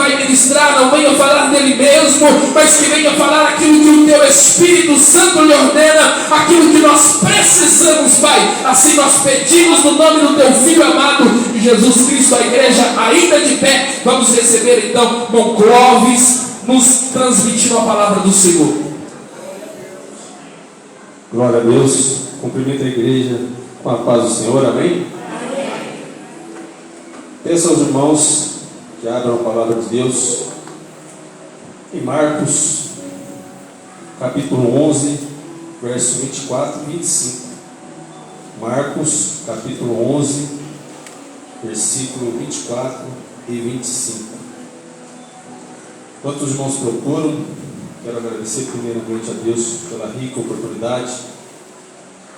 vai ministrar não venha falar dele mesmo, mas que venha falar aquilo que o teu Espírito Santo lhe ordena, aquilo que nós precisamos, Pai. Assim nós pedimos no nome do teu Filho amado, Jesus Cristo. A igreja ainda de pé, vamos receber então irmão Clóvis nos transmitindo a palavra do Senhor. Glória a Deus. Cumprimento a igreja com a paz do Senhor, amém? Peço aos irmãos que abram a palavra de Deus em Marcos, capítulo 11, verso 24 e 25. Marcos, capítulo 11, versículo 24 e 25. Enquanto os irmãos procuram, quero agradecer primeiramente a Deus pela rica oportunidade,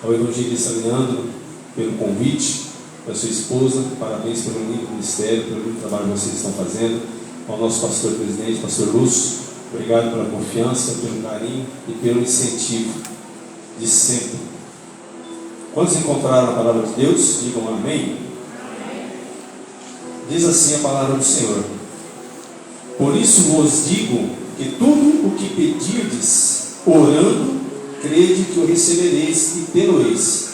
ao evangelista Leandro pelo convite, a sua esposa, parabéns pelo lindo ministério, pelo lindo trabalho que vocês estão fazendo, ao nosso pastor presidente, pastor Lúcio, obrigado pela confiança, pelo carinho e pelo incentivo de sempre. Quantos encontraram a palavra de Deus? Digam amém. Diz assim a palavra do Senhor: por isso vos digo que tudo o que pedirdes, orando, crede que o recebereis e tê-lo-eis.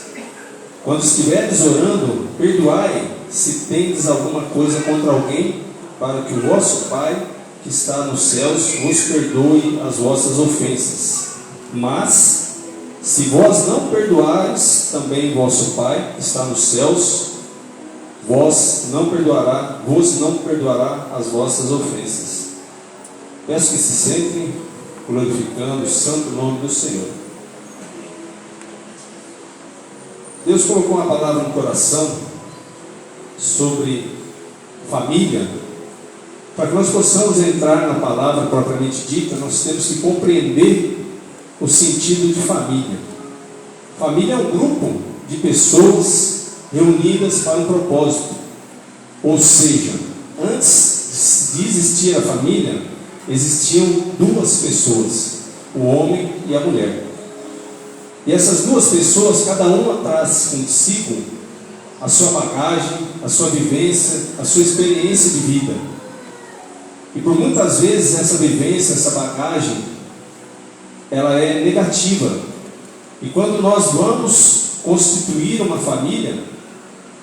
Quando estiverdes orando, perdoai se tendes alguma coisa contra alguém, para que o vosso Pai, que está nos céus, vos perdoe as vossas ofensas. Mas, se vós não perdoares, também vosso Pai, que está nos céus, vos não perdoará as vossas ofensas. Peço que se sentem glorificando o santo nome do Senhor. Deus colocou uma palavra no coração sobre família. Para que nós possamos entrar na palavra propriamente dita, nós temos que compreender o sentido de família. Família é um grupo de pessoas reunidas para um propósito. Ou seja, antes de existir a família, existiam duas pessoas, o homem e a mulher. E essas duas pessoas, cada uma traz consigo a sua bagagem, a sua vivência, a sua experiência de vida. E por muitas vezes essa vivência, essa bagagem, ela é negativa. E quando nós vamos constituir uma família,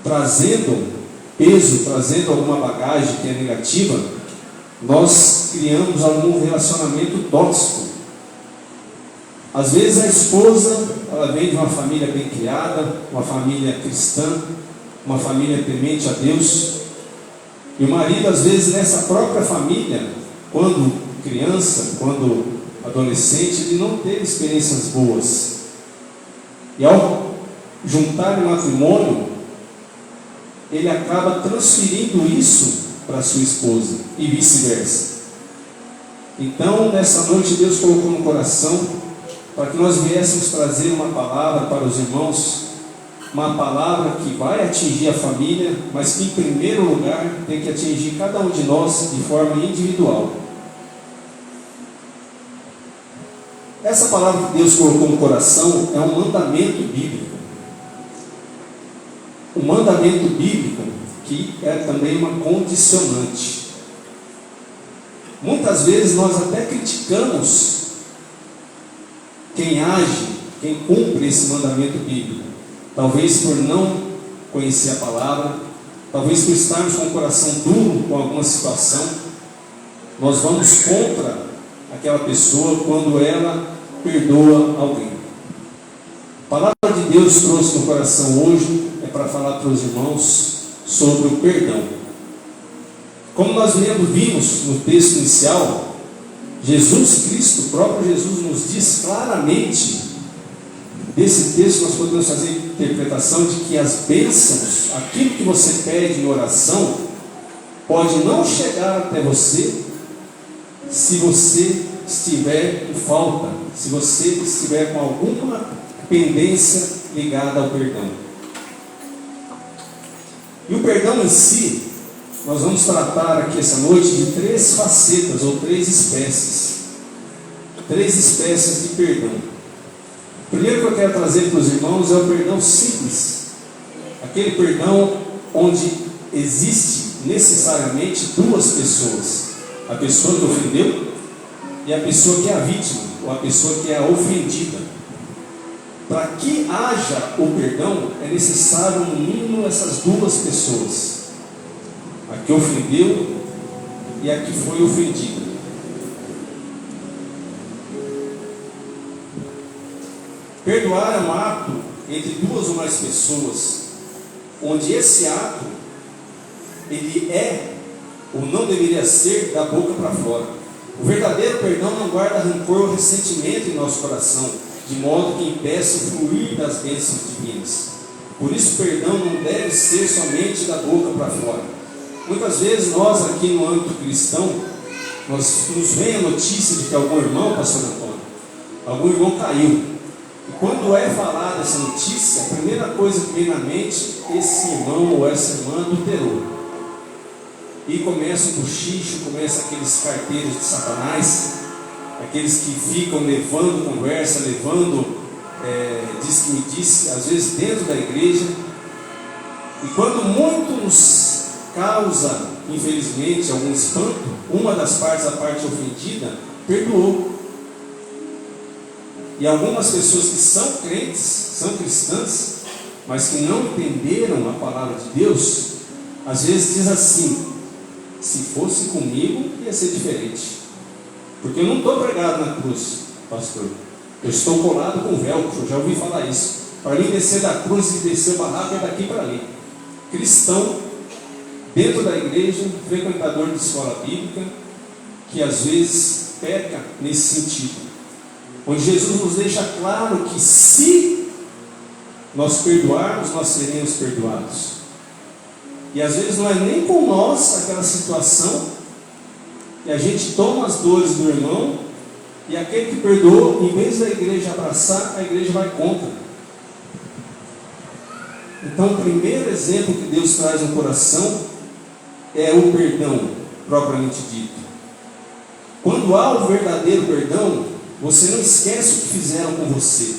trazendo peso, trazendo alguma bagagem que é negativa, nós criamos algum relacionamento tóxico. Às vezes a esposa, ela vem de uma família bem criada, uma família cristã, uma família temente a Deus. E o marido, às vezes, nessa própria família, quando criança, quando adolescente, ele não teve experiências boas. E ao juntar o matrimônio, ele acaba transferindo isso para a sua esposa e vice-versa. Então, nessa noite, Deus colocou no coração para que nós viéssemos trazer uma palavra para os irmãos, uma palavra que vai atingir a família, mas que em primeiro lugar tem que atingir cada um de nós de forma individual. Essa palavra que Deus colocou no coração é um mandamento bíblico. Um mandamento bíblico que é também uma condicionante. Muitas vezes nós até criticamos quem age, quem cumpre esse mandamento bíblico, talvez por não conhecer a palavra, talvez por estarmos com o coração duro com alguma situação. Nós vamos contra aquela pessoa quando ela perdoa alguém. A palavra de Deus trouxe no coração hoje é para falar para os irmãos sobre o perdão. Como nós vimos no texto inicial, Jesus Cristo, o próprio Jesus, nos diz claramente, desse texto nós podemos fazer a interpretação de que as bênçãos, aquilo que você pede em oração, pode não chegar até você se você estiver em falta, se você estiver com alguma pendência ligada ao perdão. E o perdão em si, nós vamos tratar aqui essa noite de três facetas ou três espécies de perdão. O primeiro que eu quero trazer para os irmãos é o perdão simples, aquele perdão onde existe necessariamente duas pessoas, A pessoa que ofendeu e a pessoa que é a vítima, ou a pessoa que é a ofendida. Para que haja o perdão, é necessário no mínimo essas duas pessoas: a que ofendeu e a que foi ofendida. Perdoar é um ato entre duas ou mais pessoas, onde esse ato, ele é, ou não deveria ser, da boca para fora. O verdadeiro perdão não guarda rancor ou ressentimento em nosso coração, de modo que impeça o fluir das bênçãos divinas. Por isso, o perdão não deve ser somente da boca para fora. Muitas vezes nós aqui no âmbito cristão, nos vem a notícia de que algum irmão, pastor Antônio, algum irmão caiu. E quando é falada essa notícia, a primeira coisa que vem na mente, esse irmão ou essa irmã adulterou. E começa um bochicho, começa aqueles carteiros de Satanás, aqueles que ficam levando conversa, diz que me disse, às vezes dentro da igreja. E quando muito nos causa, infelizmente, algum espanto, uma das partes, a parte ofendida, perdoou. E algumas pessoas que são crentes, são cristãs, mas que não entenderam a palavra de Deus, às vezes diz assim: se fosse comigo, ia ser diferente. Porque eu não estou pregado na cruz, pastor. Eu estou colado com velcro, já ouvi falar isso. Para mim descer da cruz e descer o barraco é daqui para ali. Cristão, dentro da igreja, frequentador de escola bíblica, que às vezes peca nesse sentido. Onde Jesus nos deixa claro que se nós perdoarmos, nós seremos perdoados. E às vezes não é nem com nós aquela situação, e a gente toma as dores do irmão, e aquele que perdoou, em vez da igreja abraçar, a igreja vai contra. Então o primeiro exemplo que Deus traz no coração é o perdão propriamente dito. Quando há o verdadeiro perdão, você não esquece o que fizeram com você,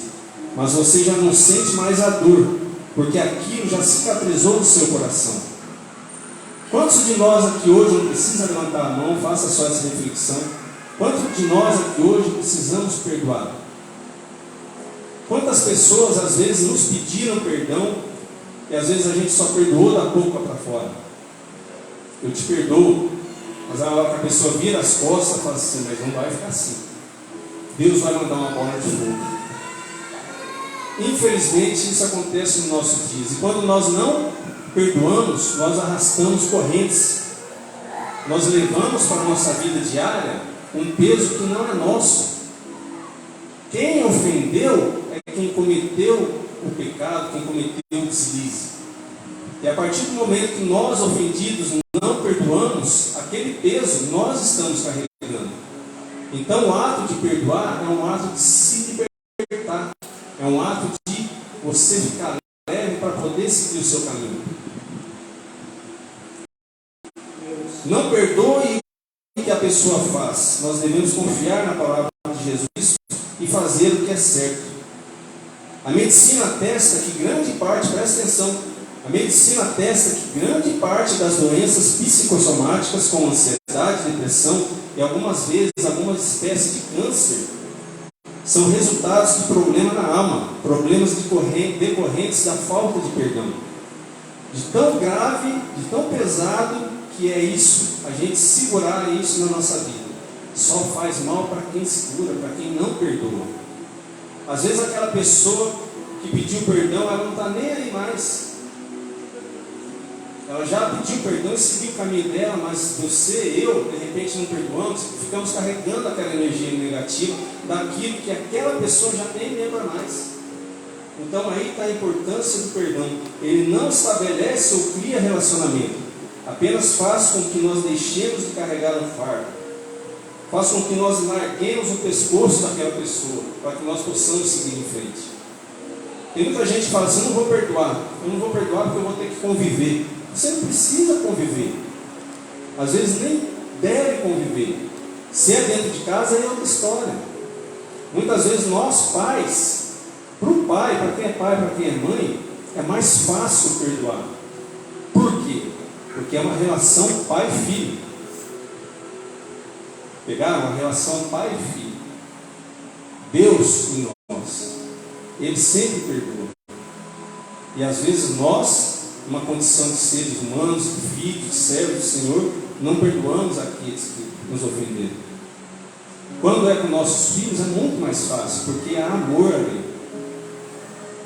mas você já não sente mais a dor, porque aquilo já cicatrizou no seu coração. Quantos de nós aqui hoje, não precisa levantar a mão, faça só essa reflexão, quantos de nós aqui hoje precisamos perdoar? Quantas pessoas às vezes nos pediram perdão, e às vezes a gente só perdoou da boca para fora? Eu te perdoo, mas a hora que a pessoa vira as costas, fala assim: mas não vai ficar assim. Deus vai mandar uma bola de fogo. Infelizmente isso acontece nos nossos dias. E quando nós não perdoamos, nós arrastamos correntes. Nós levamos para a nossa vida diária um peso que não é nosso. Quem ofendeu é quem cometeu o pecado, quem cometeu o deslize. E a partir do momento que nós, ofendidos, não perdoamos, aquele peso nós estamos carregando. Então o ato de perdoar é um ato de se libertar, é um ato de você ficar leve para poder seguir o seu caminho. Não perdoe o que a pessoa faz. Nós devemos confiar na palavra de Jesus e fazer o que é certo. A medicina atesta que grande parte, presta atenção, a medicina atesta que grande parte das doenças psicossomáticas, como ansiedade, depressão e algumas vezes algumas espécies de câncer, são resultados de problema na alma, problemas decorrentes da falta de perdão. De tão grave, de tão pesado que é isso, a gente segurar isso na nossa vida. Só faz mal para quem segura, para quem não perdoa. Às vezes aquela pessoa que pediu perdão, ela não está nem aí mais. Ela já pediu perdão e seguiu o caminho dela, mas você, eu, de repente não perdoamos, ficamos carregando aquela energia negativa daquilo que aquela pessoa já nem lembra mais. Então aí está a importância do perdão. Ele não estabelece ou cria relacionamento, apenas faz com que nós deixemos de carregar um fardo, faz com que nós larguemos o pescoço daquela pessoa, para que nós possamos seguir em frente. Tem muita gente que fala assim: eu não vou perdoar porque eu vou ter que conviver. Você não precisa conviver, às vezes nem deve conviver. Se é dentro de casa, é outra história. Muitas vezes nós pais, para o pai, para quem é pai, para quem é mãe, é mais fácil perdoar. Por quê? Porque é uma relação pai-filho. Pegaram a relação pai e filho. Deus em nós, Ele sempre perdoa. E às vezes nós, uma condição de seres humanos, de filhos, de servos do Senhor, não perdoamos aqueles que nos ofenderam. Quando é com nossos filhos é muito mais fácil, porque há amor ali.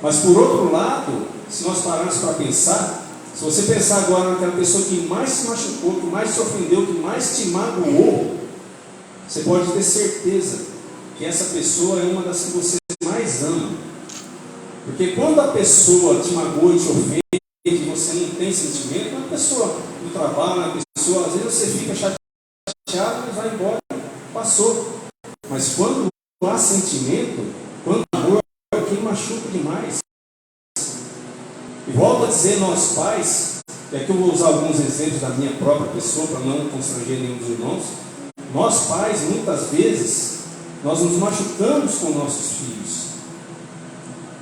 Mas por outro lado, se nós pararmos para pensar, se você pensar agora naquela pessoa que mais se machucou, que mais te ofendeu, que mais te magoou, você pode ter certeza que essa pessoa é uma das que você mais ama. Porque quando a pessoa te magoa e te ofende, que você não tem sentimento, é uma pessoa do trabalho, uma pessoa, às vezes você fica chateado e vai embora, passou. Mas quando há sentimento, quando há amor, aquilo machuca demais. E volto a dizer, nós pais, e aqui eu vou usar alguns exemplos da minha própria pessoa, para não constranger nenhum dos irmãos. Nós pais, muitas vezes, nós nos machucamos com nossos filhos.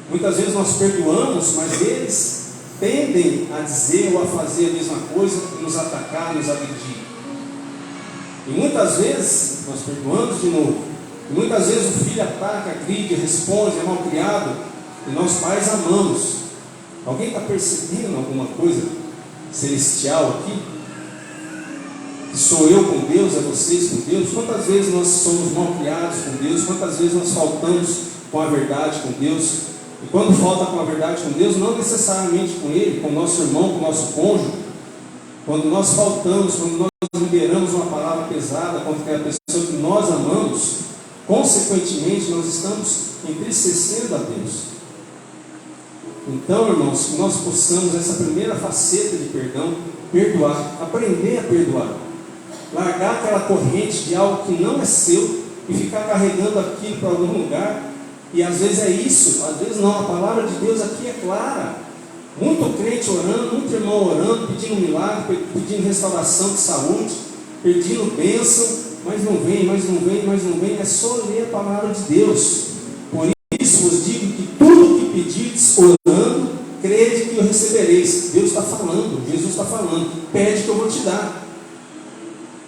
Muitas vezes nós perdoamos, mas eles tendem a dizer ou a fazer a mesma coisa, nos atacar, nos agredir. E muitas vezes nós perdoamos de novo. E muitas vezes o filho ataca, agride, responde, é mal criado. E nós pais amamos. Alguém está percebendo alguma coisa celestial aqui? Que sou eu com Deus, é vocês com Deus? Quantas vezes nós somos mal criados com Deus? Quantas vezes nós faltamos com a verdade com Deus? E quando falta com a verdade com Deus, não necessariamente com Ele, com o nosso irmão, com o nosso cônjuge, quando nós faltamos, quando nós liberamos uma palavra pesada contra aquela pessoa que nós amamos, consequentemente nós estamos entristecendo a Deus. Então, irmãos, que nós possamos, essa primeira faceta de perdão, perdoar, aprender a perdoar, largar aquela corrente de algo que não é seu e ficar carregando aquilo para algum lugar. E às vezes é isso, às vezes não. A palavra de Deus aqui é clara. Muito crente orando, muito irmão orando, pedindo milagre, pedindo restauração de saúde, pedindo bênção, mas não vem, mas não vem, mas não vem. É só ler a palavra de Deus. Por isso vos digo que tudo que pedirdes orando, crede que o recebereis. Deus está falando, Jesus está falando. Pede que eu vou te dar.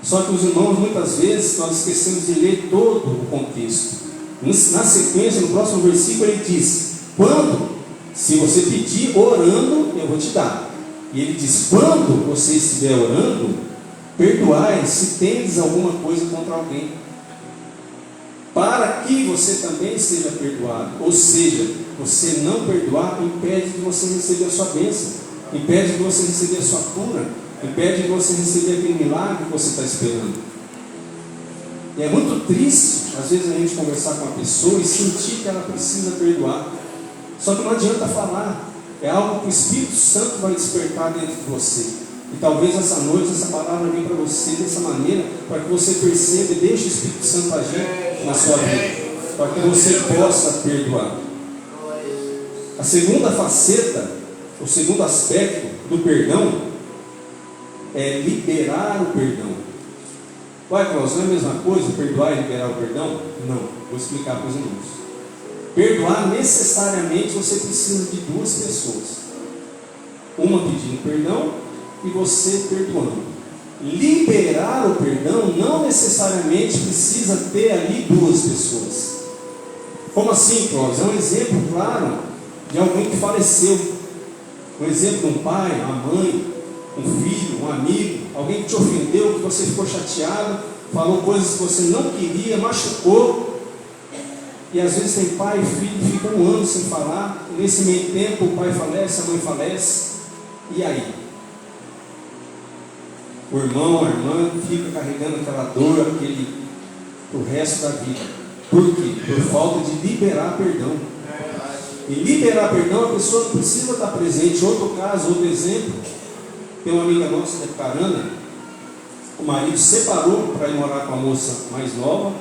Só que os irmãos, muitas vezes, nós esquecemos de ler todo o contexto. Na sequência, no próximo versículo, ele diz: quando, se você pedir orando, eu vou te dar. E ele diz: quando você estiver orando, perdoai se tendes alguma coisa contra alguém, para que você também seja perdoado. Ou seja, você não perdoar impede de você receber a sua bênção, impede de você receber a sua cura, impede de você receber aquele milagre que você está esperando. E é muito triste, às vezes, a gente conversar com uma pessoa e sentir que ela precisa perdoar. Só que não adianta falar. É algo que o Espírito Santo vai despertar dentro de você. E talvez essa noite, essa palavra venha para você dessa maneira, para que você perceba e deixe o Espírito Santo agir na sua vida, para que você possa perdoar. A segunda faceta, o segundo aspecto do perdão, é liberar o perdão. Uai, Cláudio, não é a mesma coisa perdoar e liberar o perdão? Não, vou explicar para os irmãos. Perdoar, necessariamente, você precisa de duas pessoas. Uma pedindo perdão e você perdoando. Liberar o perdão não necessariamente precisa ter ali duas pessoas. Como assim, Cláudio? É um exemplo claro de alguém que faleceu. Um exemplo de um pai, uma mãe, um filho, um amigo, alguém que te ofendeu, que você ficou chateado, falou coisas que você não queria, machucou. E às vezes tem pai e filho que ficam um ano sem falar, e nesse meio tempo o pai falece, a mãe falece, e aí? O irmão, a irmã fica carregando aquela dor, o resto da vida. Por quê? Por falta de liberar perdão. E liberar perdão, a pessoa não precisa estar presente. Outro caso, outro exemplo, tem uma amiga nossa de Carana, o marido separou para ir morar com a moça mais nova,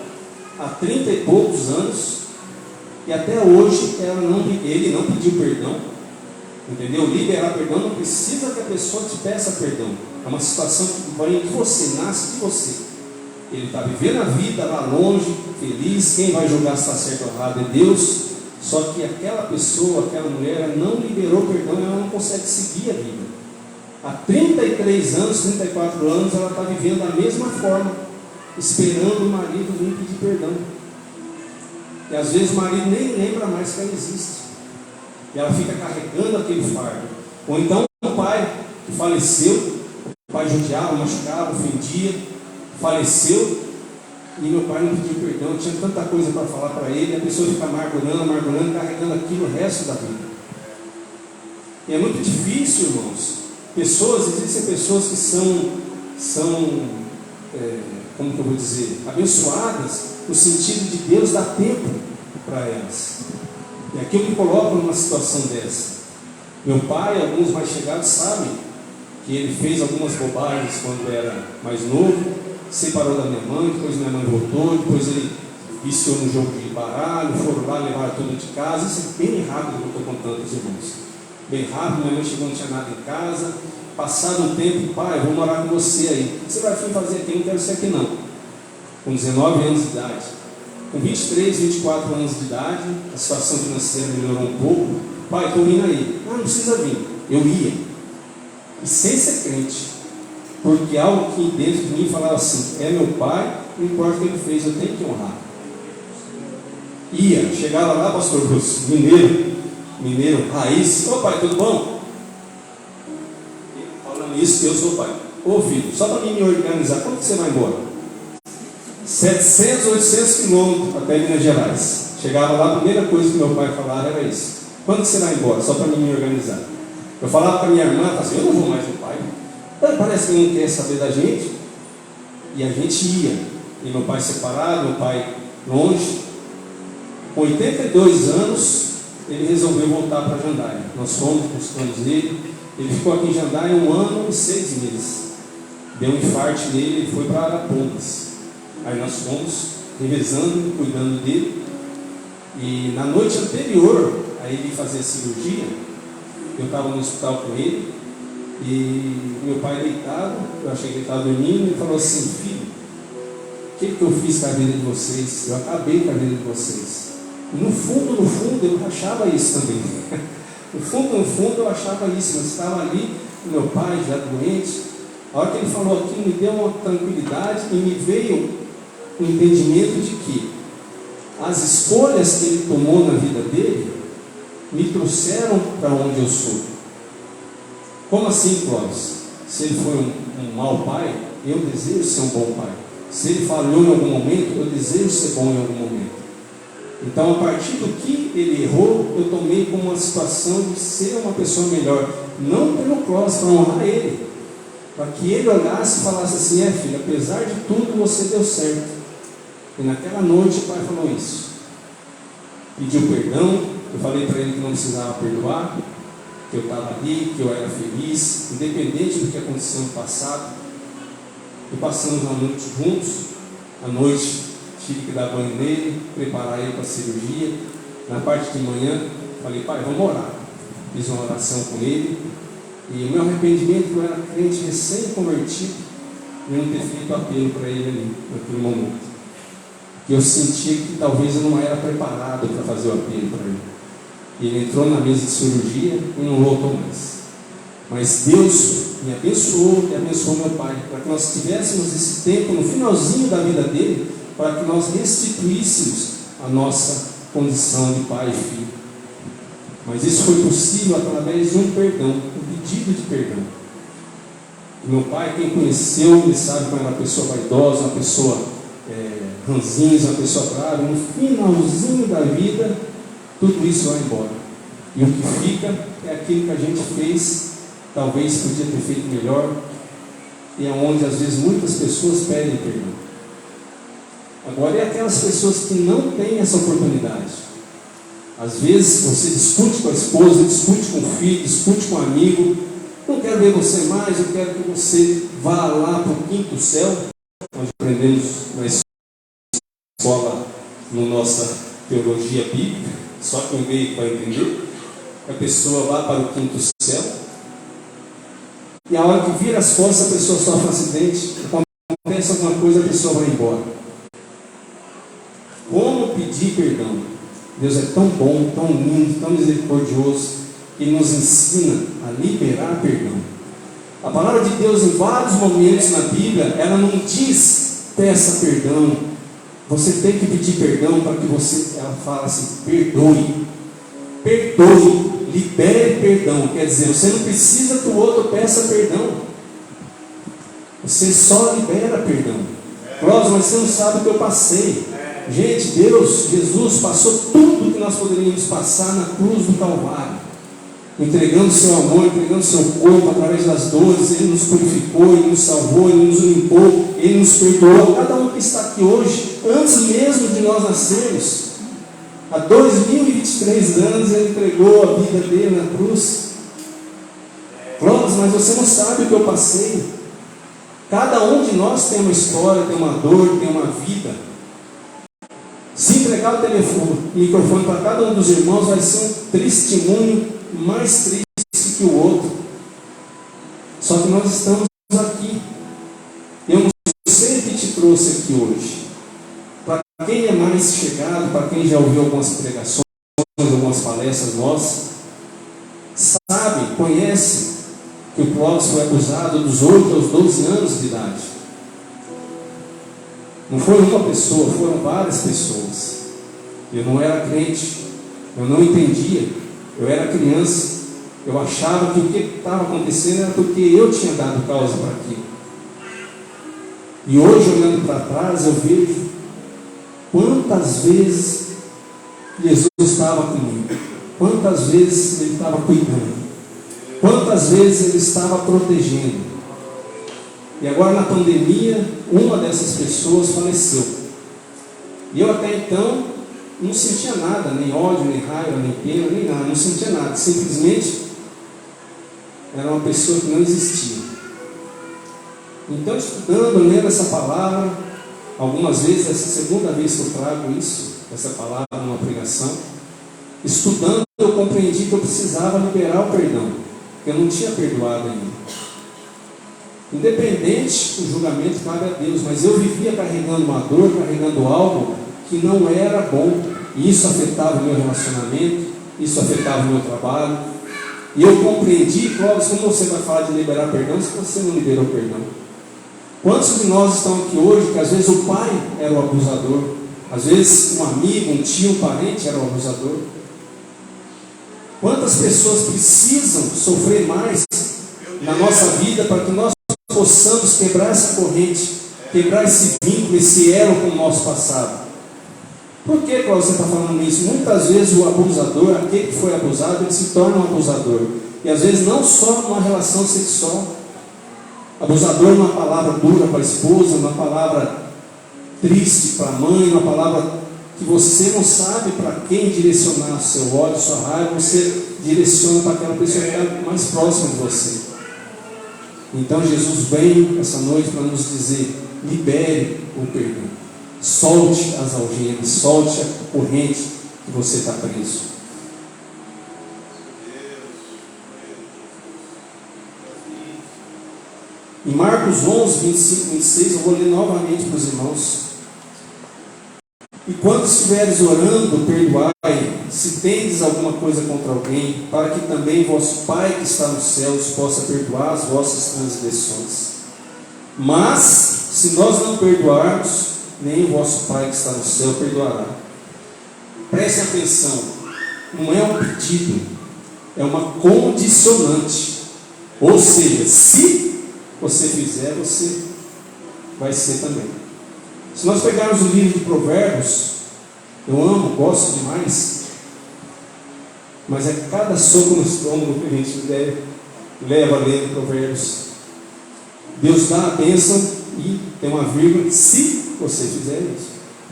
há 30 e poucos anos, e até hoje ele não pediu perdão, entendeu? Liberar perdão não precisa que a pessoa te peça perdão, é uma situação que vem de você, nasce de você. Ele está vivendo a vida lá longe, feliz, quem vai julgar se está certo ou errado é Deus, só que aquela pessoa, aquela mulher, não liberou perdão, ela não consegue seguir a vida. Há 33 anos, 34 anos, ela está vivendo da mesma forma. esperando o marido vir pedir perdão. E às vezes o marido nem lembra mais que ela existe. E ela fica carregando aquele fardo. Ou então o pai que faleceu, o pai judiava, machucava, ofendia, faleceu, e meu pai não pediu perdão, tinha tanta coisa para falar para ele, a pessoa fica amargurando, carregando aquilo o resto da vida. E é muito difícil, irmãos. Existem pessoas que como que eu vou dizer, abençoadas, no sentido de Deus dar tempo para elas. E aqui eu me coloco numa situação dessa. Meu pai, alguns mais chegados sabem que ele fez algumas bobagens quando era mais novo, separou da minha mãe, depois minha mãe voltou, depois ele viciou no jogo de baralho, foram lá, levaram tudo de casa. Isso é bem rápido que eu estou contando para os irmãos. Bem rápido, minha mãe chegou, não tinha nada em casa. Passado um tempo, pai, eu vou morar com você aí. O que você vai fazer aqui? Eu não quero ser aqui não. Com 19 anos de idade. Com 23, 24 anos de idade, a situação financeira melhorou um pouco. Pai, estou indo aí. Não precisa vir. Eu ia. E sem ser crente. Porque algo que dentro de mim falava assim, é meu pai, não importa o que ele fez, eu tenho que honrar. Ia. Chegava lá, pastor Bruce, mineiro, raiz. Ô pai, tudo bom? Falando isso, eu sou pai. Ô filho, só para mim me organizar, quando que você vai embora? 700, 800 quilômetros até Minas Gerais. Chegava lá, a primeira coisa que meu pai falava era isso. Quando que você vai embora? Só para mim me organizar. Eu falava para minha irmã, assim, eu não vou mais no pai. Então, parece que ele não quer saber da gente. E a gente ia. E meu pai separado, meu pai longe. Com 82 anos, ele resolveu voltar para Jandaia. Nós fomos, buscamos ele. Ele ficou aqui em Jandaia 1 ano e 6 meses. Deu um infarto nele, ele foi para Arapongas. Aí nós fomos revezando, cuidando dele. E na noite anterior a ele fazer a cirurgia, eu estava no hospital com ele. E meu pai deitado, eu achei que ele estava dormindo, ele falou assim: filho, o que eu fiz com a vida de vocês? Eu acabei com a vida de vocês. E no fundo, eu achava isso também. No fundo, eu achava isso, mas estava ali, meu pai já doente. A hora que ele falou aquilo, me deu uma tranquilidade e me veio o entendimento de que as escolhas que ele tomou na vida dele me trouxeram para onde eu sou. Como assim, Clóvis? Se ele foi um mau pai, eu desejo ser um bom pai. Se ele falhou em algum momento, eu desejo ser bom em algum momento. Então, a partir do que ele errou, eu tomei como uma situação de ser uma pessoa melhor. Não pelo Clóvis, para honrar ele. Para que ele olhasse e falasse assim: filho, apesar de tudo, você deu certo. E naquela noite o pai falou isso. Pediu perdão. Eu falei para ele que não precisava perdoar, que eu estava ali, que eu era feliz, independente do que aconteceu no passado. E passamos uma noite juntos. À noite tive que dar banho nele, preparar ele para a cirurgia. Na parte de manhã falei: pai, vamos orar. Fiz uma oração com ele. E o meu arrependimento, que eu era crente recém-convertido, de não ter feito apelo para ele ali, naquele momento. E eu sentia que talvez eu não era preparado para fazer o apelo para ele. E ele entrou na mesa de cirurgia e não voltou mais. Mas Deus me abençoou e abençoou meu pai, para que nós tivéssemos esse tempo no finalzinho da vida dele, para que nós restituíssemos a nossa condição de pai e filho. Mas isso foi possível através de um perdão, um pedido de perdão. E meu pai, quem conheceu, ele sabe que era uma pessoa vaidosa, uma pessoa ranzinza, uma pessoa brava. No finalzinho da vida, tudo isso vai embora. E o que fica é aquilo que a gente fez, talvez podia ter feito melhor, e é onde às vezes muitas pessoas pedem perdão. Agora, é aquelas pessoas que não têm essa oportunidade. Às vezes você discute com a esposa, discute com o filho, discute com o amigo. Não quero ver você mais, eu quero que você vá lá para o quinto céu. Nós aprendemos na escola, na nossa teologia bíblica, só quem veio para entender. A pessoa vá para o quinto céu. E a hora que vira as costas, a pessoa sofre um acidente, acontece alguma coisa, a pessoa vai embora. Como pedir perdão? Deus é tão bom, tão lindo, tão misericordioso, que nos ensina a liberar perdão. A palavra de Deus, em vários momentos na Bíblia, ela não diz peça perdão. Você tem que pedir perdão para que você, ela fala assim, perdoe. Perdoe, libere perdão. Quer dizer, você não precisa que o outro peça perdão. Você só libera perdão. Clóvis, mas você não sabe o que eu passei. Gente, Deus, Jesus passou tudo que nós poderíamos passar na cruz do Calvário, entregando seu amor, entregando seu corpo através das dores. Ele nos purificou, Ele nos salvou, Ele nos limpou, Ele nos perdoou. Cada um que está aqui hoje, antes mesmo de nós nascermos, há 2023 anos, Ele entregou a vida dele na cruz. Clóvis, mas você não sabe o que eu passei. Cada um de nós tem uma história, tem uma dor, tem uma vida. Se entregar o microfone para cada um dos irmãos, vai ser um testemunho mais triste que o outro. Só que nós estamos aqui. Eu sempre te trouxe aqui hoje. Para quem é mais chegado, para quem já ouviu algumas pregações, algumas palestras nossas, sabe, conhece que o Clóvis foi acusado dos 8 aos 12 anos de idade. Não foi uma pessoa, foram várias pessoas. Eu não era crente, eu não entendia, eu era criança, eu achava que o que estava acontecendo era porque eu tinha dado causa para aquilo. E hoje, olhando para trás, eu vejo quantas vezes Jesus estava comigo, quantas vezes Ele estava cuidando, quantas vezes Ele estava protegendo. E agora na pandemia, uma dessas pessoas faleceu. E eu até então não sentia nada, nem ódio, nem raiva, nem pena, nem nada, não sentia nada. Simplesmente era uma pessoa que não existia. Então, estudando, lendo essa palavra, algumas vezes, essa segunda vez que eu trago isso, essa palavra numa pregação, estudando, eu compreendi que eu precisava liberar o perdão, que eu não tinha perdoado ainda. Independente, o julgamento cabe a Deus, mas eu vivia carregando uma dor, carregando algo que não era bom, e isso afetava o meu relacionamento, isso afetava o meu trabalho, e eu compreendi. Clóvis, como você vai falar de liberar perdão se você não liberou perdão? Quantos de nós estão aqui hoje que às vezes o pai era o abusador, às vezes um amigo, um tio, um parente era o abusador? Quantas pessoas precisam sofrer mais na nossa vida para que nós possamos quebrar essa corrente, quebrar esse vínculo, esse elo com o nosso passado? Por que, Cláudio, você está falando isso? Muitas vezes o abusador, aquele que foi abusado, ele se torna um abusador. E às vezes não só numa relação sexual. Abusador, uma palavra dura para a esposa, uma palavra triste para a mãe, uma palavra que você não sabe para quem direcionar o seu ódio, sua raiva, você direciona para aquela pessoa que está mais próxima de você. Então Jesus veio essa noite para nos dizer: libere o perdão, solte as algemas, solte a corrente que você está preso. Em Marcos 11, 25, 26, eu vou ler novamente para os irmãos. E quando estiveres orando, perdoai, se tendes alguma coisa contra alguém, para que também vosso Pai que está nos céus possa perdoar as vossas transgressões. Mas, se nós não perdoarmos, nem o vosso Pai que está no céu perdoará. Prestem atenção, não é um pedido, é uma condicionante. Ou seja, se você fizer, você vai ser também. Se nós pegarmos o livro de Provérbios, eu amo, gosto demais, mas é cada soco no estômago que a gente leva lendo Provérbios. Deus dá a bênção e tem uma vírgula: se você fizer isso,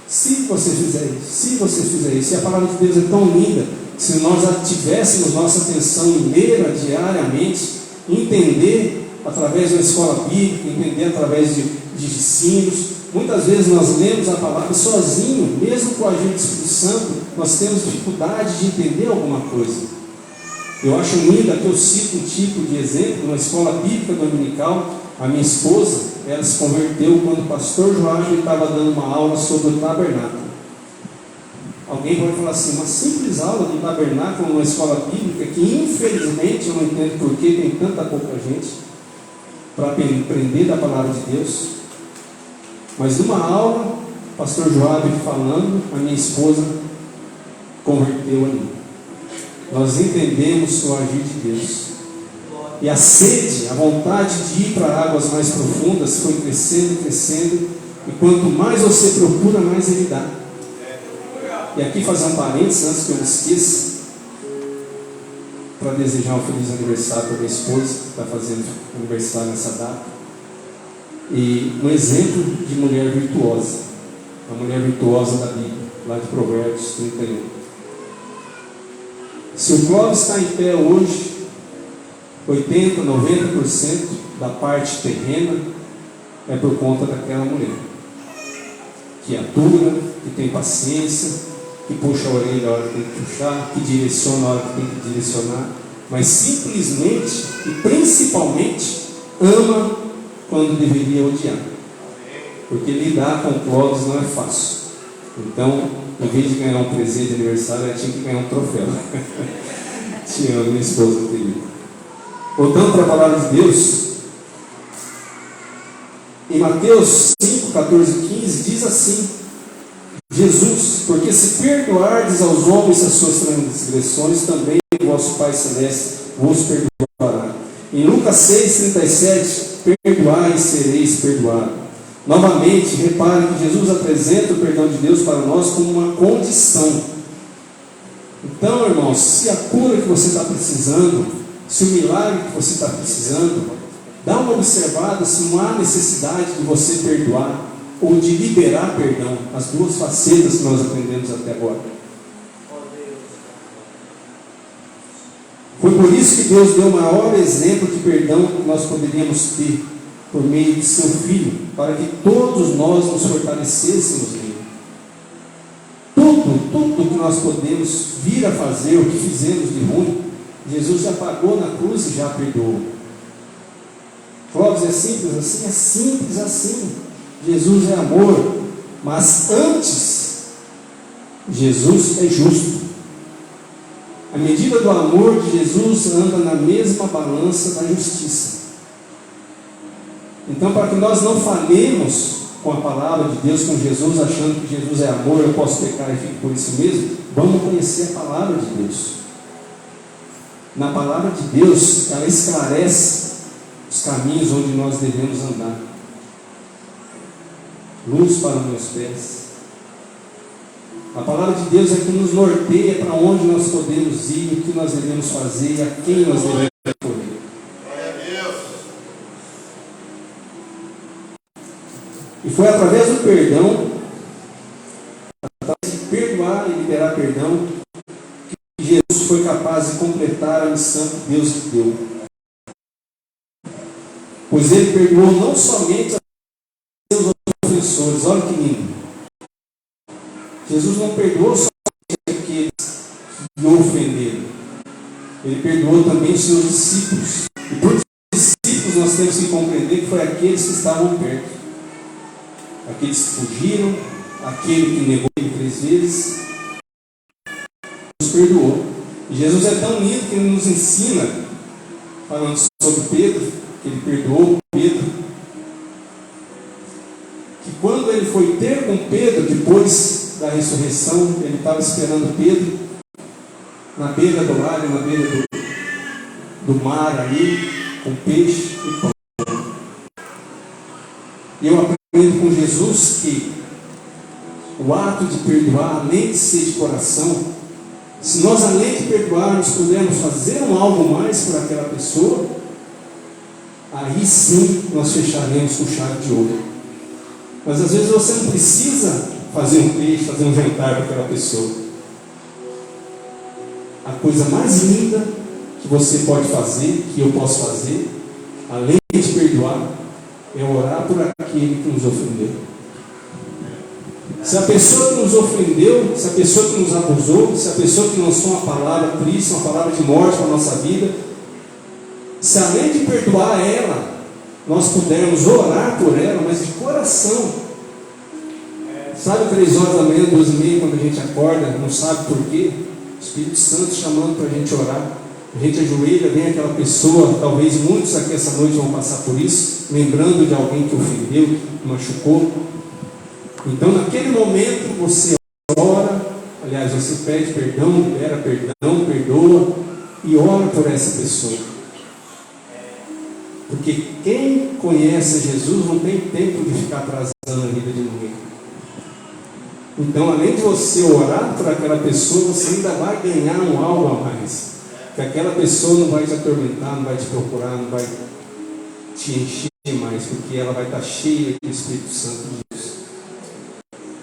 se você fizer isso, se você fizer isso. E a palavra de Deus é tão linda, se nós tivéssemos nossa atenção em ler diariamente, entender através de uma escola bíblica, entender através de ensinos. Muitas vezes nós lemos a palavra sozinho, mesmo com a agir do Espírito Santo, nós temos dificuldade de entender alguma coisa. Eu acho lindo que eu cito um tipo de exemplo, numa escola bíblica dominical. A minha esposa, ela se converteu quando o pastor João estava dando uma aula sobre o tabernáculo. Alguém pode falar assim, uma simples aula de tabernáculo numa escola bíblica, que infelizmente eu não entendo por que tem tanta pouca gente para aprender da palavra de Deus. Mas numa aula, o pastor Joab falando, a minha esposa converteu ali. Nós entendemos o agir de Deus. E a sede, a vontade de ir para águas mais profundas foi crescendo, crescendo. E quanto mais você procura, mais Ele dá. E aqui fazer um parênteses, antes que eu me esqueça, para desejar um feliz aniversário para minha esposa, que está fazendo aniversário nessa data. E um exemplo de mulher virtuosa, a mulher virtuosa da Bíblia, lá de Provérbios 31. Se o Clóvis está em pé hoje, 80%, 90% da parte terrena é por conta daquela mulher, que atura, que tem paciência, que puxa a orelha a hora que tem que puxar, que direciona a hora que tem que direcionar, mas simplesmente e principalmente ama quando deveria odiar, porque lidar com o Clóvis não é fácil. Então, em vez de ganhar um presente de aniversário, ela tinha que ganhar um troféu. Tinha a minha esposa querida. Voltando para a palavra de Deus, em Mateus 5, 14 e 15, diz assim: Jesus, porque se perdoardes aos homens as suas transgressões, também o vosso Pai Celeste vos perdoará. Em Lucas 6, 37, perdoai e sereis perdoados. Novamente, repare que Jesus apresenta o perdão de Deus para nós como uma condição. Então, irmãos, se a cura que você está precisando, se o milagre que você está precisando, dá uma observada se não há necessidade de você perdoar ou de liberar perdão, as duas facetas que nós aprendemos até agora. Foi por isso que Deus deu o maior exemplo de perdão que nós poderíamos ter por meio de seu Filho, para que todos nós nos fortalecêssemos nele. Tudo que nós podemos vir a fazer, o que fizemos de ruim, Jesus já pagou na cruz e já perdoou. Clóvis, é simples assim? É simples assim. Jesus é amor, mas antes, Jesus é justo. A medida do amor de Jesus anda na mesma balança da justiça. Então, para que nós não falhemos com a palavra de Deus, com Jesus, achando que Jesus é amor, eu posso pecar e fico por isso mesmo, vamos conhecer a palavra de Deus. Na palavra de Deus, ela esclarece os caminhos onde nós devemos andar. Luz para os meus pés. A palavra de Deus é que nos norteia para onde nós podemos ir, o que nós devemos fazer e a quem nós devemos correr. E foi através do perdão, através de perdoar e liberar perdão, que Jesus foi capaz de completar a missão que Deus lhe deu. Pois Ele perdoou não somente a seus ofensores, olha que lindo. Jesus não perdoou somente aqueles que o ofenderam. Ele perdoou também os seus discípulos. E por discípulos nós temos que compreender que foi aqueles que estavam perto. Aqueles que fugiram, aquele que negou ele 3 vezes, nos perdoou. E Jesus é tão lindo que Ele nos ensina, falando sobre Pedro, que Ele perdoou Pedro, que quando Ele foi ter com Pedro, depois da ressurreição, Ele estava esperando Pedro na beira do lago, na beira do mar ali, com peixe e pão. E eu aprendo com Jesus que o ato de perdoar, além de ser de coração, se nós além de perdoarmos pudermos fazer algo mais por aquela pessoa, aí sim nós fecharemos com chave de ouro. Mas às vezes você não precisa fazer um peixe, fazer um jantar para aquela pessoa. A coisa mais linda que você pode fazer, que eu posso fazer, além de perdoar, é orar por aquele que nos ofendeu. Se a pessoa que nos ofendeu, se a pessoa que nos abusou, se a pessoa que lançou uma palavra triste, uma palavra de morte para a nossa vida, se além de perdoar ela, nós pudermos orar por ela, mas de coração. Sabe, 3 horas da manhã, 2h30, quando a gente acorda, não sabe por quê? O Espírito Santo chamando para a gente orar. A gente ajoelha, vem aquela pessoa, talvez muitos aqui essa noite vão passar por isso, lembrando de alguém que ofendeu, que machucou. Então, naquele momento, você ora, aliás, você pede perdão, libera perdão, perdoa e ora por essa pessoa. Porque quem conhece Jesus não tem tempo de ficar atrasando a vida de ninguém. Então, além de você orar por aquela pessoa, você ainda vai ganhar um algo a mais. Que aquela pessoa não vai te atormentar, não vai te procurar, não vai te encher mais, porque ela vai estar cheia do Espírito Santo de Deus.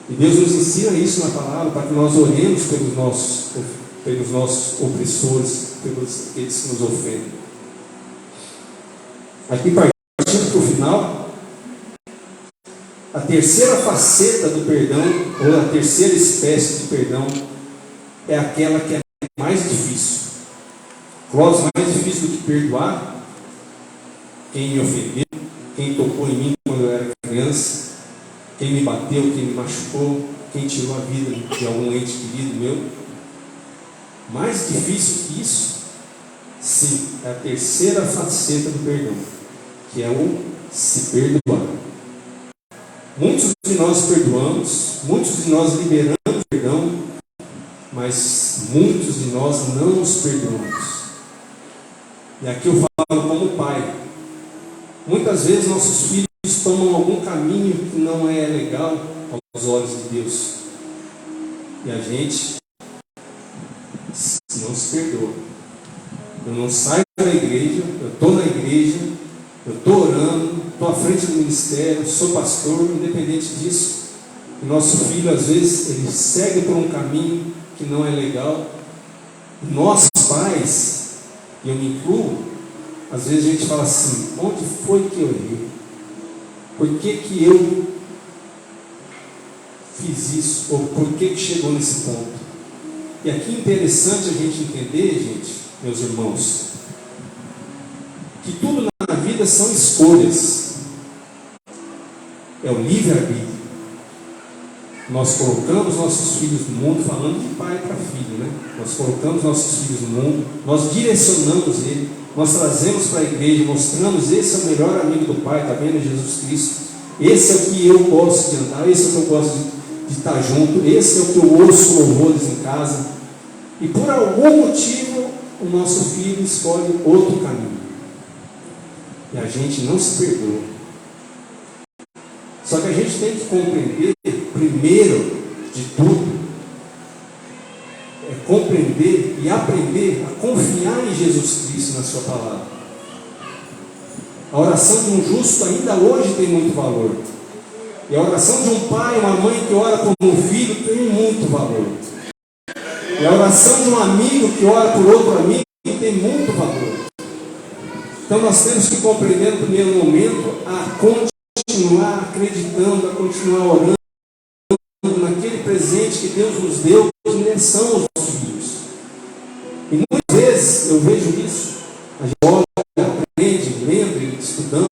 E Deus nos ensina isso na palavra, para que nós oremos pelos nossos opressores, pelos aqueles que nos ofendem. Aqui, partindo para o final, a terceira faceta do perdão, ou a terceira espécie de perdão, é aquela que é mais difícil. Clóvis, mais difícil do que perdoar quem me ofendeu, quem tocou em mim quando eu era criança, quem me bateu, quem me machucou, quem tirou a vida de algum ente querido meu. Mais difícil que isso, sim, é a terceira faceta do perdão, que é o se perdoar. Muitos de nós perdoamos, muitos de nós liberamos perdão, mas muitos de nós não nos perdoamos. E aqui eu falo como pai. Muitas vezes nossos filhos tomam algum caminho que não é legal aos olhos de Deus. E a gente não se perdoa. Eu não saio da igreja, eu estou na igreja, eu estou orando, estou à frente do ministério, sou pastor, independente disso. E nosso filho, às vezes, ele segue por um caminho que não é legal. E nós, pais, e eu me incluo, às vezes a gente fala assim: onde foi que eu errei? Por que eu fiz isso? Ou por que chegou nesse ponto? E aqui é interessante a gente entender, gente, meus irmãos, que tudo na vida são escolhas. É o livre-arbítrio. Nós colocamos nossos filhos no mundo, falando de pai para filho, né? Nós colocamos nossos filhos no mundo, nós direcionamos ele, nós trazemos para a igreja, mostramos: esse é o melhor amigo do Pai, está vendo? Jesus Cristo. Esse é o que eu gosto de andar, esse é o que eu gosto de estar junto, esse é o que eu ouço louvores em casa. E por algum motivo, o nosso filho escolhe outro caminho. E a gente não se perdoa. Só que a gente tem que compreender, primeiro de tudo, é compreender e aprender a confiar em Jesus Cristo, na sua palavra. A oração de um justo ainda hoje tem muito valor. E a oração de um pai, uma mãe que ora por um filho tem muito valor. E a oração de um amigo que ora por outro amigo tem muito valor. Então nós temos que compreender no primeiro momento a continuar acreditando, a continuar orando naquele presente que Deus nos deu, que são os nossos filhos. E muitas vezes eu vejo isso, a gente olha, aprende, lembra, estudando,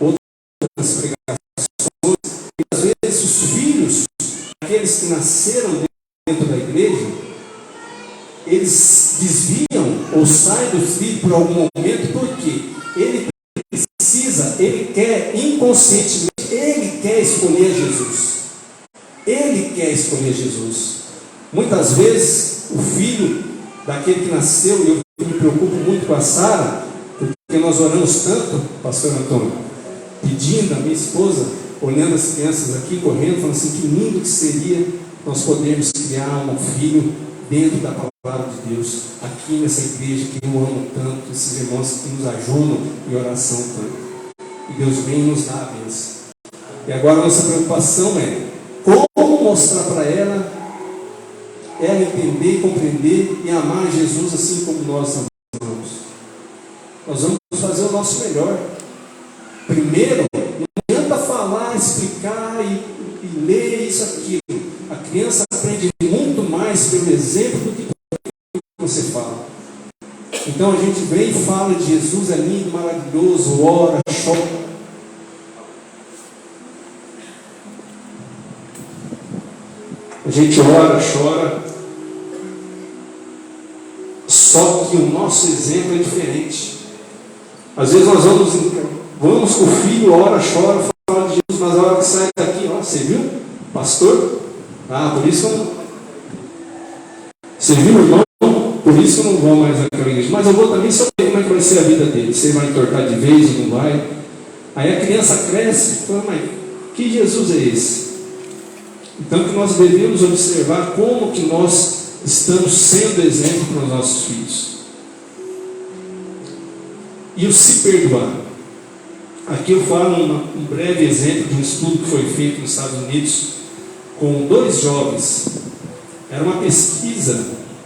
outras pregações, e às vezes os filhos, aqueles que nasceram dentro da igreja, eles desviam ou saem do trilho por algum momento, porque ele precisa, ele quer inconscientemente, ele quer escolher Jesus. Ele quer escolher Jesus. Muitas vezes o filho daquele que nasceu, e eu me preocupo muito com a Sara, porque nós oramos tanto, pastor Antônio, pedindo a minha esposa, olhando as crianças aqui, correndo, falando assim: que lindo que seria nós podermos criar um filho dentro da palavra de Deus, aqui nessa igreja que eu amo tanto, esses irmãos que nos ajudam em oração tanto. E Deus vem e nos dá a bênção. E agora a nossa preocupação é como mostrar para ela entender, compreender e amar Jesus assim como nós amamos. Nós vamos fazer o nosso melhor. Primeiro, não adianta falar, explicar e ler isso, aquilo. A criança aprende muito mais pelo exemplo do que você fala. Então a gente vem e fala de Jesus, é lindo, maravilhoso, ora, chora. A gente ora, chora. Só que o nosso exemplo é diferente. Às vezes nós vamos com o filho, ora, chora, fala de Jesus, mas a hora que sai daqui, ó, você viu? Pastor? Ah, por isso que eu não... Você viu, irmão? Por isso que eu não vou mais naquela igreja. Mas eu vou também só ver como é que vai ser a vida dele. Se ele vai entortar de vez ou não vai. Aí a criança cresce e fala, mas que Jesus é esse? Então que nós devemos observar como que nós estamos sendo exemplo para os nossos filhos. E o se perdoar. Aqui eu falo um breve exemplo de um estudo que foi feito nos Estados Unidos com 2 jovens. Era uma pesquisa,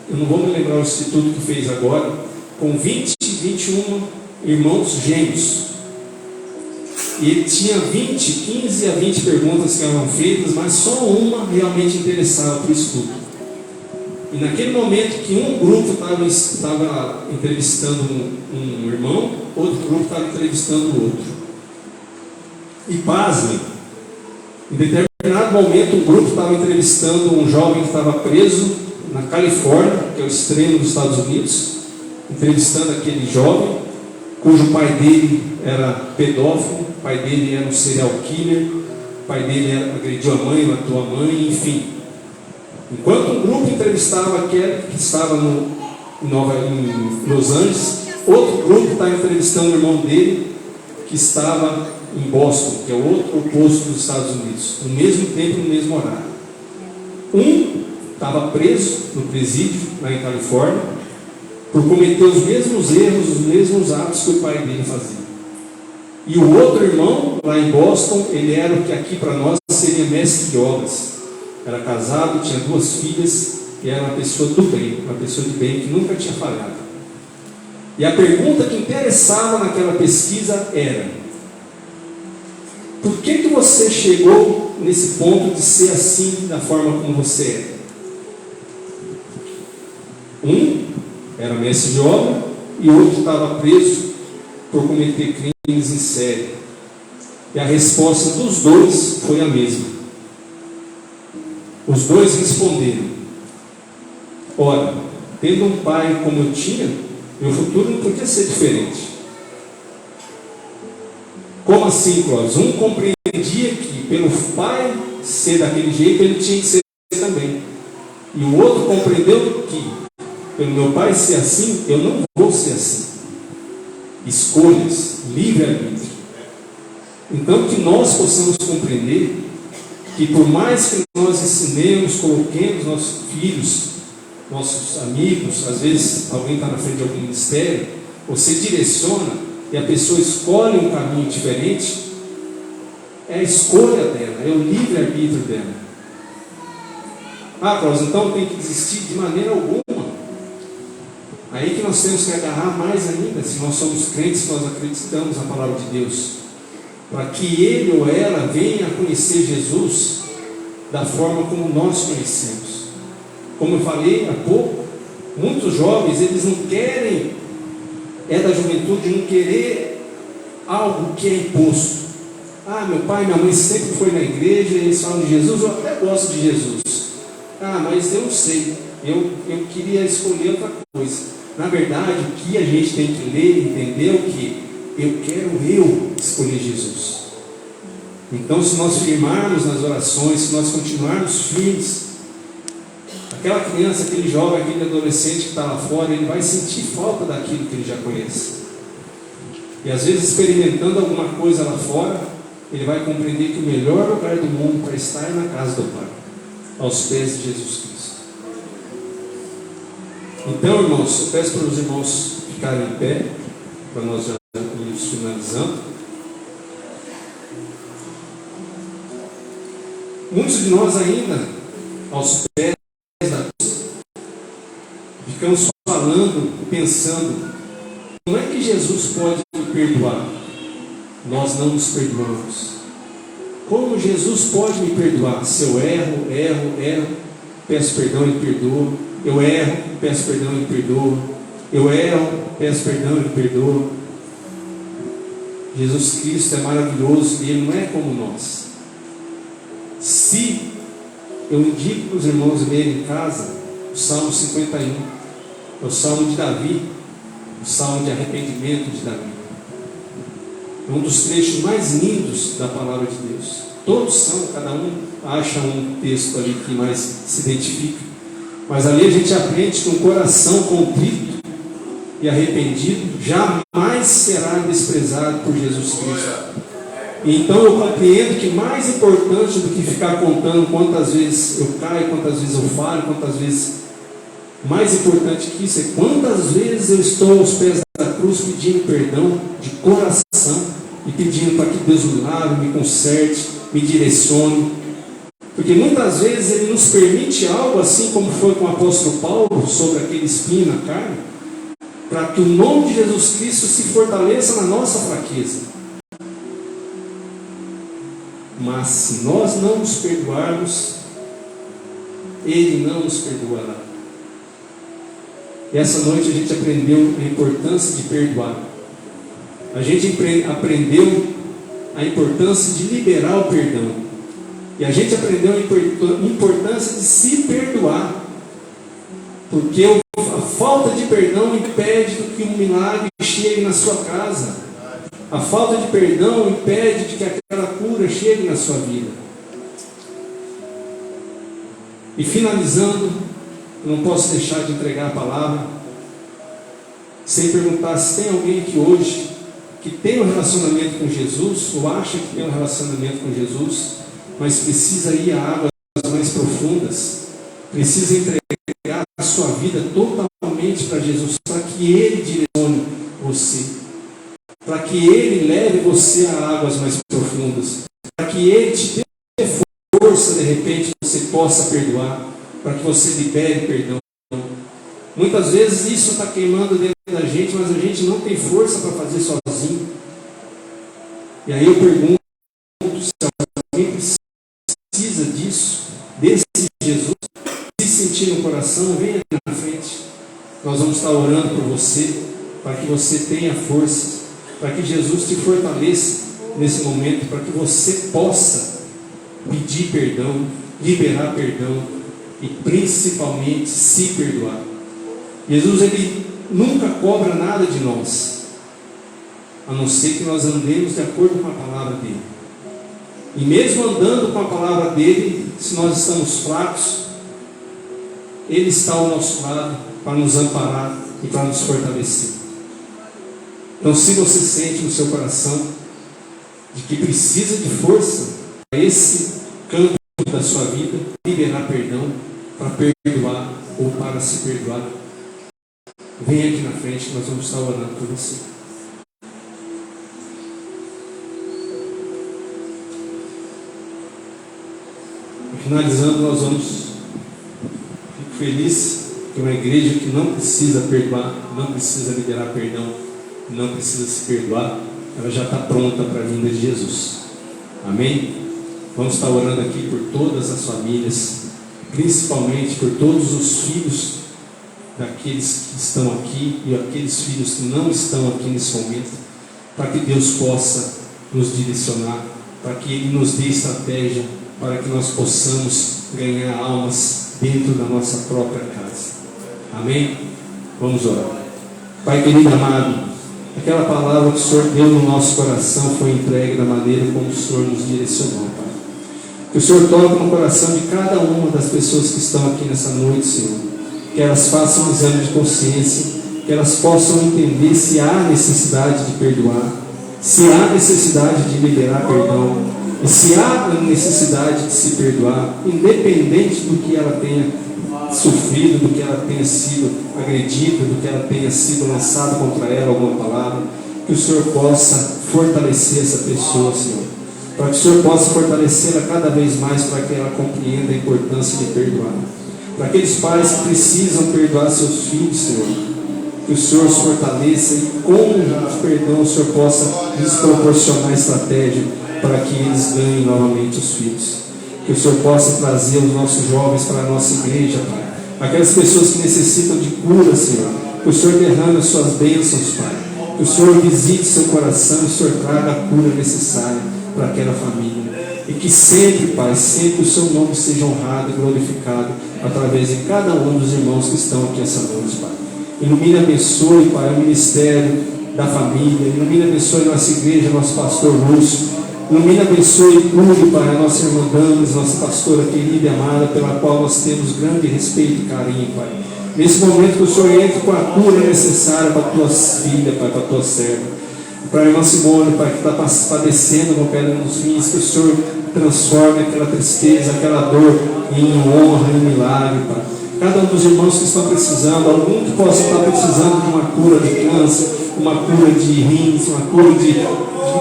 eu não vou me lembrar o instituto que fez agora, com 20, 21 irmãos gêmeos. E ele tinha 15 a 20 perguntas que eram feitas, mas só uma realmente interessava para o estudo. E naquele momento que um grupo estava entrevistando um irmão, outro grupo estava entrevistando o outro. E pasmem, em determinado momento um grupo estava entrevistando um jovem que estava preso na Califórnia, que é o extremo dos Estados Unidos, entrevistando aquele jovem, cujo pai dele era pedófilo, o pai dele era um serial killer, o pai dele agrediu a mãe, matou a mãe, enfim. Enquanto um grupo entrevistava aquele que estava em Los Angeles, outro grupo estava entrevistando o irmão dele, que estava em Boston, que é o outro oposto dos Estados Unidos, no mesmo tempo, no mesmo horário. Um estava preso no presídio, lá em Califórnia, por cometer os mesmos erros, os mesmos atos que o pai dele fazia. E o outro irmão, lá em Boston, ele era o que aqui para nós seria mestre de obras. Era casado, tinha 2 filhas e era uma pessoa do bem, uma pessoa de bem que nunca tinha falhado. E a pergunta que interessava naquela pesquisa era: por que você chegou nesse ponto de ser assim, da forma como você é? Um era mestre de obra e o outro estava preso por cometer crimes em série. E a resposta dos 2 foi a mesma. Os 2 responderam: ora, tendo um pai como eu tinha, meu futuro não podia ser diferente. Como assim, Clóvis? Um compreendia que pelo pai ser daquele jeito, ele tinha que ser também. E o outro compreendeu que pelo meu pai ser assim, eu não vou ser assim. Escolhas, livre-arbítrio. Então que nós possamos compreender que por mais que nós ensinemos, coloquemos nossos filhos, nossos amigos, às vezes alguém está na frente de algum ministério, você direciona e a pessoa escolhe um caminho diferente, é a escolha dela, é o livre-arbítrio dela. Ah, Cláudio, então tem que desistir de maneira alguma. Aí que nós temos que agarrar mais ainda, se nós somos crentes, se nós acreditamos na palavra de Deus, para que ele ou ela venha a conhecer Jesus da forma como nós conhecemos. Como eu falei há pouco, muitos jovens, eles não querem, é da juventude, não querer algo que é imposto. Ah, meu pai e minha mãe sempre foi na igreja, eles falam de Jesus, eu até gosto de Jesus. Ah, mas eu não sei, eu queria escolher outra coisa. Na verdade, o que a gente tem que ler e entender é o que? Eu quero escolher Jesus. Então, se nós firmarmos nas orações, se nós continuarmos firmes, aquela criança, aquele jovem, aquele adolescente que está lá fora, ele vai sentir falta daquilo que ele já conhece. E às vezes, experimentando alguma coisa lá fora, ele vai compreender que o melhor lugar do mundo para estar é na casa do Pai, aos pés de Jesus Cristo. Então, irmãos, eu peço para os irmãos ficarem em pé, para nós já irmos finalizando. Muitos de nós ainda, aos pés da cruz, ficamos falando, pensando, como é que Jesus pode me perdoar? Nós não nos perdoamos. Como Jesus pode me perdoar? Se eu erro, peço perdão e perdoa. Eu erro, peço perdão e perdoa. Eu erro, peço perdão e perdoa. Jesus Cristo é maravilhoso e Ele não é como nós. Se eu indico para os irmãos lerem em casa o Salmo 51, é o Salmo de Davi, o Salmo de arrependimento de Davi. É um dos trechos mais lindos da palavra de Deus. Todos são, cada um acha um texto ali que mais se identifica. Mas ali a gente aprende que um coração contrito e arrependido jamais será desprezado por Jesus Cristo. Então eu compreendo que mais importante do que ficar contando quantas vezes eu caio, quantas vezes eu falho, quantas vezes, mais importante que isso é quantas vezes eu estou aos pés da cruz pedindo perdão de coração e pedindo para que Deus me lave, me conserte, me direcione. Porque muitas vezes Ele nos permite algo, assim como foi com o apóstolo Paulo sobre aquele espinho na carne, para que o nome de Jesus Cristo se fortaleça na nossa fraqueza. Mas se nós não nos perdoarmos, Ele não nos perdoará. E essa noite a gente aprendeu a importância de perdoar. A gente aprendeu a importância de liberar o perdão. E a gente aprendeu a importância de se perdoar. Porque a falta de perdão impede que um milagre chegue na sua casa. A falta de perdão impede de que aquela cura chegue na sua vida. E finalizando, eu não posso deixar de entregar a palavra sem perguntar se tem alguém aqui hoje que tem um relacionamento com Jesus, ou acha que tem um relacionamento com Jesus, mas precisa ir a águas mais profundas, precisa entregar a sua vida totalmente para Jesus, para que Ele direcione você, para que Ele leve você a águas mais profundas, para que Ele te dê força, de repente, que você possa perdoar, para que você libere perdão. Muitas vezes isso está queimando dentro da gente, mas a gente não tem força para fazer sozinho. E aí eu pergunto, se alguém precisa disso, desse Jesus, se sentir no coração, venha na frente. Nós vamos estar orando por você, para que você tenha força, para que Jesus te fortaleça nesse momento, para que você possa pedir perdão, liberar perdão e principalmente se perdoar. Jesus, Ele nunca cobra nada de nós, a não ser que nós andemos de acordo com a palavra dEle. E mesmo andando com a palavra dEle, se nós estamos fracos, Ele está ao nosso lado para nos amparar e para nos fortalecer. Então, se você sente no seu coração de que precisa de força para esse campo da sua vida, liberar perdão, para perdoar ou para se perdoar, venha aqui na frente que nós vamos estar orando por você. Finalizando, nós vamos. Fico feliz que uma igreja que não precisa perdoar, não precisa liberar perdão, não precisa se perdoar, ela já está pronta para a vinda de Jesus. Amém? Vamos estar orando aqui por todas as famílias, principalmente por todos os filhos daqueles que estão aqui e aqueles filhos que não estão aqui nesse momento, para que Deus possa nos direcionar, para que Ele nos dê estratégia, para que nós possamos ganhar almas dentro da nossa própria casa. Amém? Vamos orar. Pai querido amado, aquela palavra que o Senhor deu no nosso coração foi entregue da maneira como o Senhor nos direcionou, Pai. Que o Senhor toque no coração de cada uma das pessoas que estão aqui nessa noite, Senhor. Que elas façam um exame de consciência, que elas possam entender se há necessidade de perdoar, se há necessidade de liberar perdão, e se há necessidade de se perdoar, independente do que ela tenha sofrido, do que ela tenha sido agredida, do que ela tenha sido lançado contra ela alguma palavra, que o Senhor possa fortalecer essa pessoa, Senhor, para que o Senhor possa fortalecê-la cada vez mais, para que ela compreenda a importância de perdoar. Para aqueles pais que precisam perdoar seus filhos, Senhor, que o Senhor os fortaleça e com o perdão o Senhor possa lhes proporcionar estratégia para que eles ganhem novamente os filhos. Que o Senhor possa trazer os nossos jovens para a nossa igreja, Pai. Aquelas pessoas que necessitam de cura, Senhor, que o Senhor derrame as suas bênçãos, Pai. Que o Senhor visite seu coração e o Senhor traga a cura necessária para aquela família. E que sempre, Pai, sempre o seu nome seja honrado e glorificado através de cada um dos irmãos que estão aqui essa noite, Pai. Ilumine e abençoe, Pai, o ministério da família. Ilumine e abençoe nossa igreja, nosso pastor Lúcio. Ilumina, abençoe e cure, Pai, a nossa irmã Damas, nossa pastora querida e amada, pela qual nós temos grande respeito e carinho, Pai. Nesse momento que o Senhor entre com a cura necessária para a tua filha, Pai, para a tua serva. Para a irmã Simone, Pai, que está padecendo com pedra nos rins, que o Senhor transforme aquela tristeza, aquela dor em honra, em milagre, Pai. Cada um dos irmãos que estão precisando, algum que possa estar precisando de uma cura de câncer, uma cura de rins, uma cura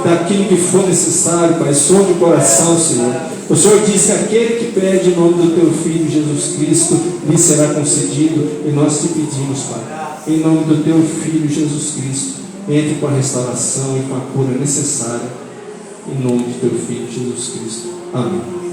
daquilo que for necessário, Pai, sonde o coração, Senhor. O Senhor disse que aquele que pede em nome do Teu Filho Jesus Cristo, lhe será concedido, e nós te pedimos, Pai, em nome do Teu Filho Jesus Cristo, entre com a restauração e com a cura necessária, em nome de Teu Filho Jesus Cristo. Amém.